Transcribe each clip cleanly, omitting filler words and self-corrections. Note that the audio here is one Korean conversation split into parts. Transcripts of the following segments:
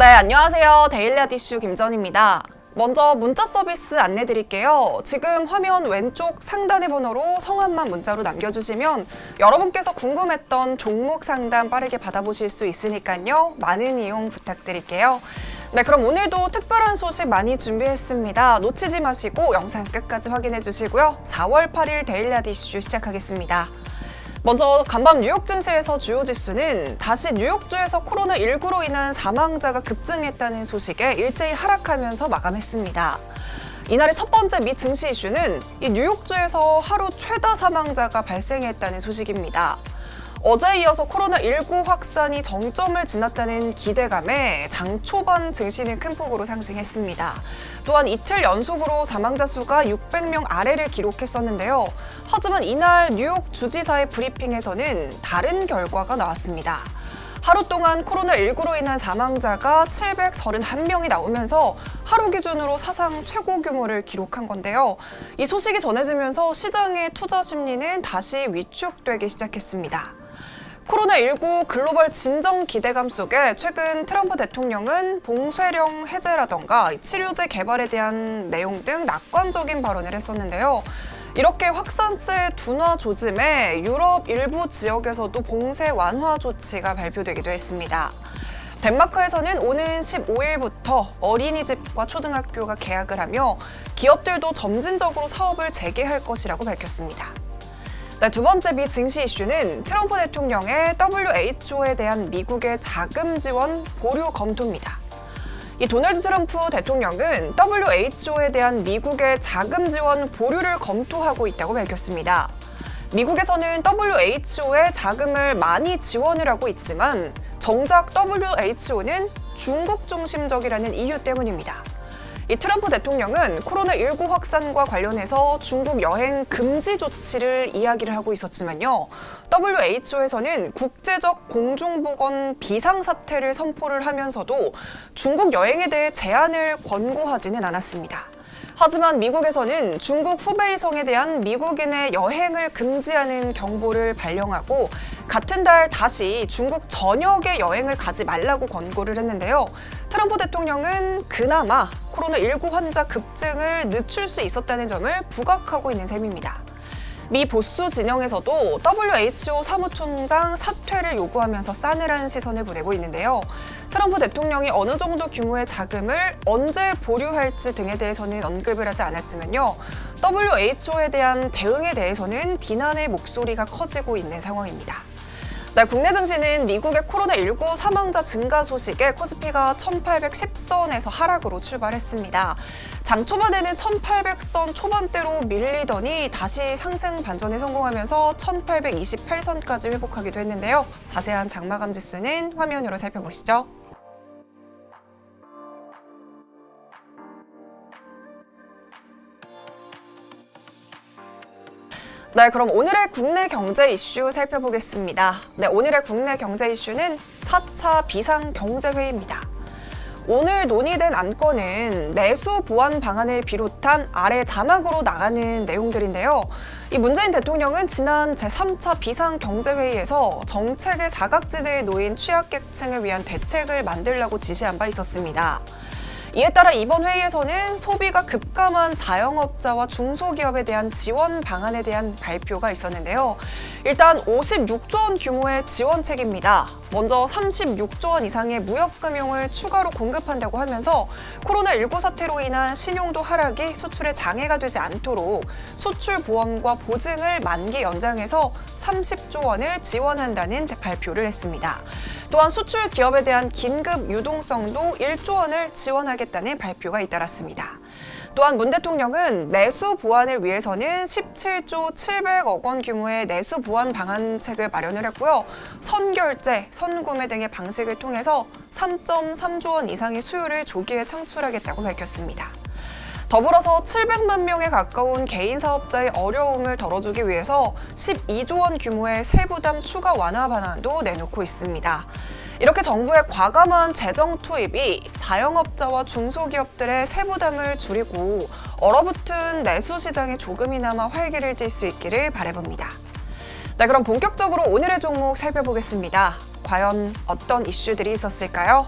네, 안녕하세요. 데일리앗 이슈 김전입니다. 먼저 문자 서비스 안내 드릴게요. 지금 화면 왼쪽 상단의 번호로 성함만 문자로 남겨주시면 여러분께서 궁금했던 종목 상담 빠르게 받아보실 수 있으니까요. 많은 이용 부탁드릴게요. 네, 그럼 오늘도 특별한 소식 많이 준비했습니다. 놓치지 마시고 영상 끝까지 확인해 주시고요. 4월 8일 데일리앗 이슈 시작하겠습니다. 먼저 간밤 뉴욕 증시에서 주요 지수는 다시 뉴욕주에서 코로나19로 인한 사망자가 급증했다는 소식에 일제히 하락하면서 마감했습니다. 이날의 첫 번째 미 증시 이슈는 이 뉴욕주에서 하루 최다 사망자가 발생했다는 소식입니다. 어제에 이어서 코로나19 확산이 정점을 지났다는 기대감에 장 초반 증시는 큰 폭으로 상승했습니다. 또한 이틀 연속으로 사망자 수가 600명 아래를 기록했었는데요. 하지만 이날 뉴욕 주지사의 브리핑에서는 다른 결과가 나왔습니다. 하루 동안 코로나19로 인한 사망자가 731명이 나오면서 하루 기준으로 사상 최고 규모를 기록한 건데요. 이 소식이 전해지면서 시장의 투자 심리는 다시 위축되기 시작했습니다. 코로나19 글로벌 진정 기대감 속에 최근 트럼프 대통령은 봉쇄령 해제라던가 치료제 개발에 대한 내용 등 낙관적인 발언을 했었는데요. 이렇게 확산세 둔화 조짐에 유럽 일부 지역에서도 봉쇄 완화 조치가 발표되기도 했습니다. 덴마크에서는 오는 15일부터 어린이집과 초등학교가 개학을 하며 기업들도 점진적으로 사업을 재개할 것이라고 밝혔습니다. 네, 두 번째 미 증시 이슈는 트럼프 대통령의 WHO에 대한 미국의 자금 지원 보류 검토입니다. 이 도널드 트럼프 대통령은 WHO에 대한 미국의 자금 지원 보류를 검토하고 있다고 밝혔습니다. 미국에서는 WHO에 자금을 많이 지원을 하고 있지만 정작 WHO는 중국 중심적이라는 이유 때문입니다. 이 트럼프 대통령은 코로나19 확산과 관련해서 중국 여행 금지 조치를 이야기를 하고 있었지만요. WHO에서는 국제적 공중보건 비상사태를 선포를 하면서도 중국 여행에 대해 제한을 권고하지는 않았습니다. 하지만 미국에서는 중국 후베이성에 대한 미국인의 여행을 금지하는 경보를 발령하고 같은 달 다시 중국 전역의 여행을 가지 말라고 권고를 했는데요. 트럼프 대통령은 그나마 코로나19 환자 급증을 늦출 수 있었다는 점을 부각하고 있는 셈입니다. 미 보수 진영에서도 WHO 사무총장 사퇴를 요구하면서 싸늘한 시선을 보내고 있는데요. 트럼프 대통령이 어느 정도 규모의 자금을 언제 보류할지 등에 대해서는 언급을 하지 않았지만요. WHO에 대한 대응에 대해서는 비난의 목소리가 커지고 있는 상황입니다. 네, 국내 증시는 미국의 코로나19 사망자 증가 소식에 코스피가 1810선에서 하락으로 출발했습니다. 장 초반에는 1800선 초반대로 밀리더니 다시 상승 반전에 성공하면서 1828선까지 회복하기도 했는데요. 자세한 장마감 지수는 화면으로 살펴보시죠. 네, 그럼 오늘의 국내 경제 이슈 살펴보겠습니다. 네, 오늘의 국내 경제 이슈는 4차 비상경제회의입니다. 오늘 논의된 안건은 내수 보완 방안을 비롯한 아래 자막으로 나가는 내용들인데요. 이 문재인 대통령은 지난 제3차 비상경제회의에서 정책의 사각지대에 놓인 취약계층을 위한 대책을 만들라고 지시한 바 있었습니다. 이에 따라 이번 회의에서는 소비가 급감한 자영업자와 중소기업에 대한 지원 방안에 대한 발표가 있었는데요. 일단 56조 원 규모의 지원책입니다. 먼저 36조 원 이상의 무역금융을 추가로 공급한다고 하면서 코로나19 사태로 인한 신용도 하락이 수출에 장애가 되지 않도록 수출보험과 보증을 만기 연장해서 30조 원을 지원한다는 발표를 했습니다. 또한 수출 기업에 대한 긴급 유동성도 1조 원을 지원하겠다는 발표가 잇따랐습니다. 또한 문 대통령은 내수 보완을 위해서는 17조 700억 원 규모의 내수 보완 방안책을 마련을 했고요. 선결제, 선구매 등의 방식을 통해서 3.3조 원 이상의 수요를 조기에 창출하겠다고 밝혔습니다. 더불어서 700만 명에 가까운 개인 사업자의 어려움을 덜어주기 위해서 12조 원 규모의 세부담 추가 완화 방안도 내놓고 있습니다. 이렇게 정부의 과감한 재정 투입이 자영업자와 중소기업들의 세부담을 줄이고 얼어붙은 내수 시장에 조금이나마 활기를 띨 수 있기를 바라봅니다. 네, 그럼 본격적으로 오늘의 종목 살펴보겠습니다. 과연 어떤 이슈들이 있었을까요?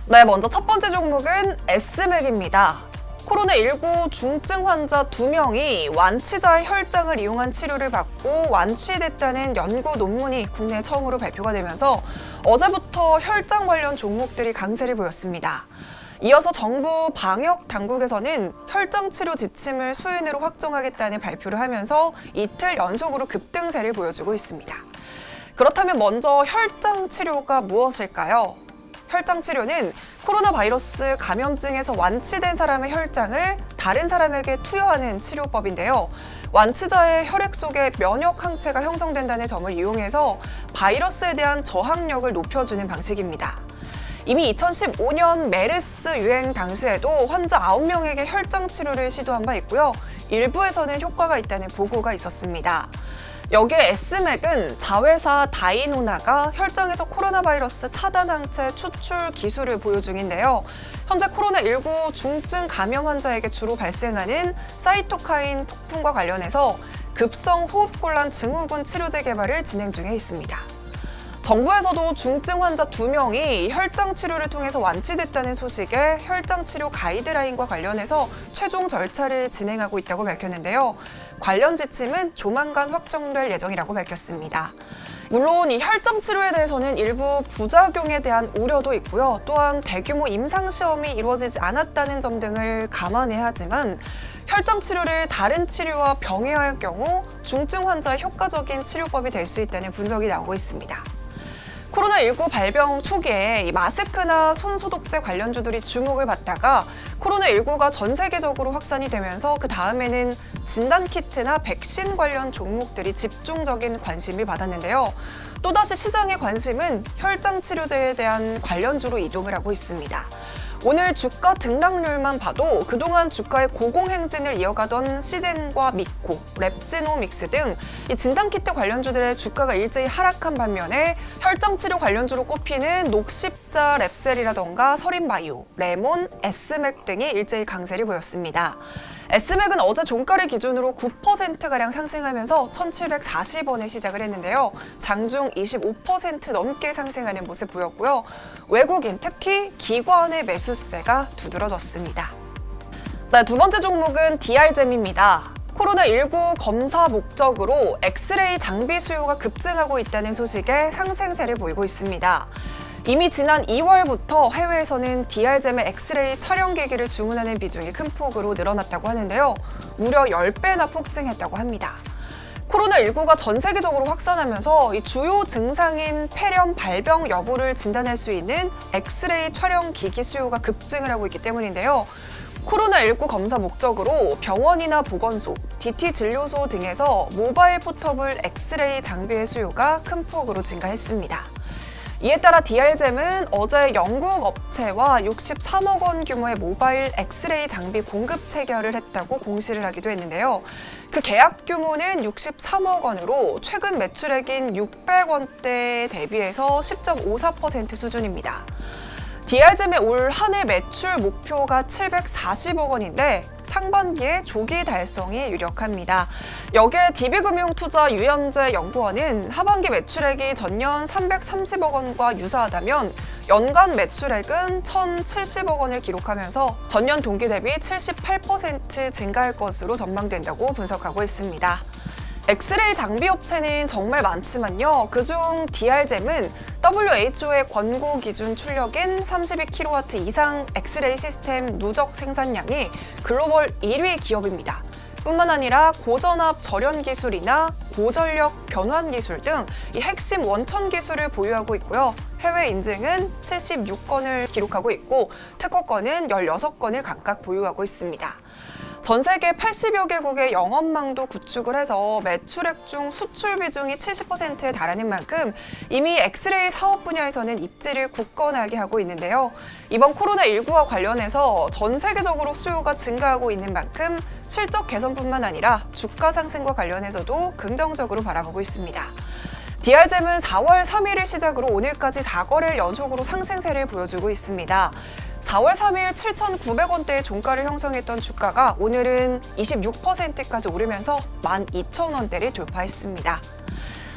네, 먼저 첫 번째 종목은 S맥입니다. 코로나19 중증 환자 2명이 완치자의 혈장을 이용한 치료를 받고 완치됐다는 연구 논문이 국내에 처음으로 발표가 되면서 어제부터 혈장 관련 종목들이 강세를 보였습니다. 이어서 정부 방역 당국에서는 혈장 치료 지침을 수요일로 확정하겠다는 발표를 하면서 이틀 연속으로 급등세를 보여주고 있습니다. 그렇다면 먼저 혈장 치료가 무엇일까요? 혈장 치료는 코로나 바이러스 감염증에서 완치된 사람의 혈장을 다른 사람에게 투여하는 치료법인데요. 완치자의 혈액 속에 면역 항체가 형성된다는 점을 이용해서 바이러스에 대한 저항력을 높여주는 방식입니다. 이미 2015년 메르스 유행 당시에도 환자 9명에게 혈장 치료를 시도한 바 있고요. 일부에서는 효과가 있다는 보고가 있었습니다. 여기에 S맥은 자회사 다이노나가 혈장에서 코로나 바이러스 차단 항체 추출 기술을 보유 중인데요. 현재 코로나19 중증 감염 환자에게 주로 발생하는 사이토카인 폭풍과 관련해서 급성 호흡곤란 증후군 치료제 개발을 진행 중에 있습니다. 정부에서도 중증 환자 2명이 혈장 치료를 통해서 완치됐다는 소식에 혈장 치료 가이드라인과 관련해서 최종 절차를 진행하고 있다고 밝혔는데요. 관련 지침은 조만간 확정될 예정이라고 밝혔습니다. 물론 이 혈장 치료에 대해서는 일부 부작용에 대한 우려도 있고요. 또한 대규모 임상 시험이 이루어지지 않았다는 점 등을 감안해야 하지만 혈장 치료를 다른 치료와 병행할 경우 중증 환자의 효과적인 치료법이 될 수 있다는 분석이 나오고 있습니다. 코로나19 발병 초기에 마스크나 손소독제 관련주들이 주목을 받다가 코로나19가 전 세계적으로 확산이 되면서 그 다음에는 진단키트나 백신 관련 종목들이 집중적인 관심을 받았는데요. 또다시 시장의 관심은 혈장 치료제에 대한 관련주로 이동을 하고 있습니다. 오늘 주가 등락률만 봐도 그동안 주가의 고공행진을 이어가던 시젠과 미코, 랩지노믹스 등 이 진단키트 관련주들의 주가가 일제히 하락한 반면에 혈장 치료 관련주로 꼽히는 녹십자 랩셀이라던가 서린바이오, 레몬, S맥 등이 일제히 강세를 보였습니다. S맥은 어제 종가를 기준으로 9%가량 상승하면서 1,740원에 시작을 했는데요. 장중 25% 넘게 상승하는 모습 보였고요. 외국인, 특히 기관의 매수세가 두드러졌습니다. 네, 두 번째 종목은 DR잼입니다. 코로나19 검사 목적으로 엑스레이 장비 수요가 급증하고 있다는 소식에 상승세를 보이고 있습니다. 이미 지난 2월부터 해외에서는 DR잼의 엑스레이 촬영기기를 주문하는 비중이 큰 폭으로 늘어났다고 하는데요. 무려 10배나 폭증했다고 합니다. 코로나19가 전 세계적으로 확산하면서 이 주요 증상인 폐렴 발병 여부를 진단할 수 있는 엑스레이 촬영기기 수요가 급증을 하고 있기 때문인데요. 코로나19 검사 목적으로 병원이나 보건소, DT 진료소 등에서 모바일 포터블 엑스레이 장비의 수요가 큰 폭으로 증가했습니다. 이에 따라 DR잼은 어제 영국 업체와 63억 원 규모의 모바일 엑스레이 장비 공급 체결을 했다고 공시를 하기도 했는데요. 그 계약 규모는 63억 원으로 최근 매출액인 600원대에 대비해서 10.54% 수준입니다. DR잼의 올 한 해 매출 목표가 740억 원인데 상반기에 조기 달성이 유력합니다. 여기에 DB금융투자 유현재 연구원은 하반기 매출액이 전년 330억 원과 유사하다면 연간 매출액은 1,070억 원을 기록하면서 전년 동기 대비 78% 증가할 것으로 전망된다고 분석하고 있습니다. 엑스레이 장비 업체는 정말 많지만요. 그중 DR잼은 WHO의 권고 기준 출력인 32kW 이상 엑스레이 시스템 누적 생산량이 글로벌 1위 기업입니다. 뿐만 아니라 고전압 절연 기술이나 고전력 변환 기술 등 이 핵심 원천 기술을 보유하고 있고요. 해외 인증은 76건을 기록하고 있고 특허권은 16건을 각각 보유하고 있습니다. 전 세계 80여 개국의 영업망도 구축을 해서 매출액 중 수출 비중이 70%에 달하는 만큼 이미 엑스레이 사업 분야에서는 입지를 굳건하게 하고 있는데요. 이번 코로나19와 관련해서 전 세계적으로 수요가 증가하고 있는 만큼 실적 개선뿐만 아니라 주가 상승과 관련해서도 긍정적으로 바라보고 있습니다. DR잼은 4월 3일을 시작으로 오늘까지 4거래일 연속으로 상승세를 보여주고 있습니다. 4월 3일 7,900원대의 종가를 형성했던 주가가 오늘은 26%까지 오르면서 12,000원대를 돌파했습니다.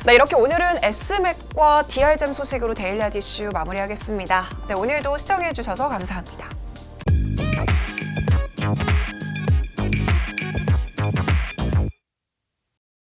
네, 이렇게 오늘은 S맥과 DR잼 소식으로 데일리아 이슈 마무리하겠습니다. 네, 오늘도 시청해주셔서 감사합니다.